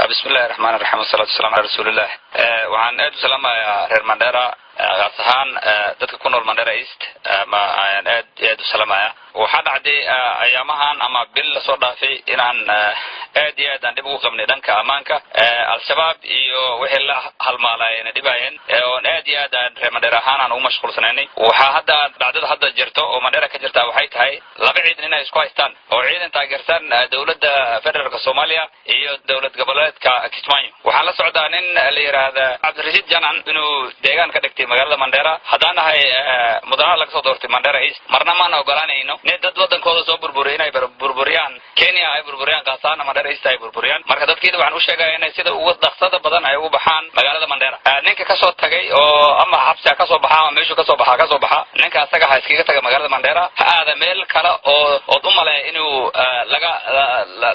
بسم الله الرحمن الرحيم والصلاة والسلام على رسول الله. وعن أدو سلام يا رير مانديرا غاسهان dadka ku nool Mandera East ma aan aad u salaamaya waxa dhacday ayaamahan ama bil soo dhaafay inaan aad iyo aad dib ugu qabnay dhanka amaanka al-shabaab iyo wixii la halmaalayeen dhibayeen oo aad iyo aad reer Mandera ahaan aan ugu mashquulsanaynay waxa hadda jirto oo Mandera ka jirta waxay tahay laba ciidan inay isku haystaan oo ciidan taageersan dawladda federaalka Soomaaliya iyo dawlad goboleedka Kismaayo waxa la socdaa nin la yiraahdo Cabdirashiid Janan inuu deegaan ka dhigtay magaalada Mandera hadaan ahay mudane laga soo doortay Mandera East marna ma ogolaanayno in dad wadankooda soo burburiyaan burburiyaan Kenya ay burburiyaan qaasana Mandera East ay burburiyaan marka dadkeedu waxaan u sheegayaa inay sida ugu dhaqsada badan ay ugu baxaan magaalada Mandera ninka ka soo tagay oo ama xabsi ka soo baxaa ama meeshu ka soo baxa ninka asaga ha iskaga taga magaalada Mandera aada meel kale oo dumale inuu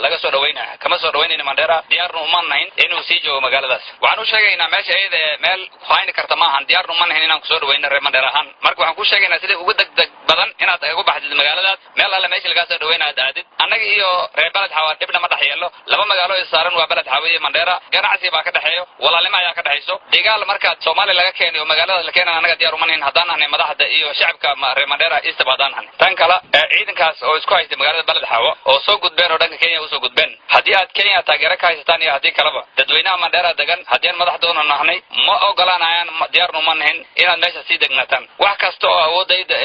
laga soo dhaweynayo kama soo dhaweynayna Mandera diyaarnu uma nahin inuu sii joogo magaaladaas waxaan u sheegaynaa meesha ayada meel faayn karta ma ahan diyaarnu ma nahin inaan ku soo dhaweyno reer Mandera ahaan marka waxaan ku sheegaynaa sida ugu degdeg badan inaad ugu baxdid magaaladaas meel alla meesha laga soo dhaweynayo aadid annaga iyo reer balad xawa dibna ma dhaxyeelo laba magaalo ay saaran waa balad xawa iyo Mandera ganacsi baa ka dhaxeeyo walaalnimo ayaa ka dhaxayso digaal marka Soomaali laga keenayo magaalada la keenana annaga diyaar uma nahin hadaan ahnay madaxda iyo shacabka reer Mandera East baadaan ahnay tan kala ciidankaas oo isku haystay magaalada balad xawa oo soo gudbeen oo dhanka Kenya u soo gudbeen hadii aad Kenya taageero ka haysataan iyo hadii kalaba dadweynaha Mandera degan hadii madaxdoona nahnay ma ogolaanayaan diyaarnu ma nahin inaad meesha sii degnataan wax kasto awoodayda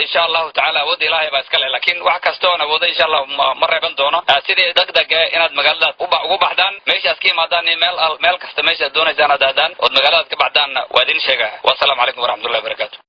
insha Allah ta'ala awood Ilaahay baa iska leh laakiin wax kasto aan awooday insha Allah ma reeban doono sidii degdeg inaad magaalada ugu baxdaan meeshaas ka imaadaan meel kasta meesha doonaysaan aad aadaan oo magaalada ka baxdaan waa idin sheegaa wa salaamu alaykum wa rahmatullahi wa barakatuh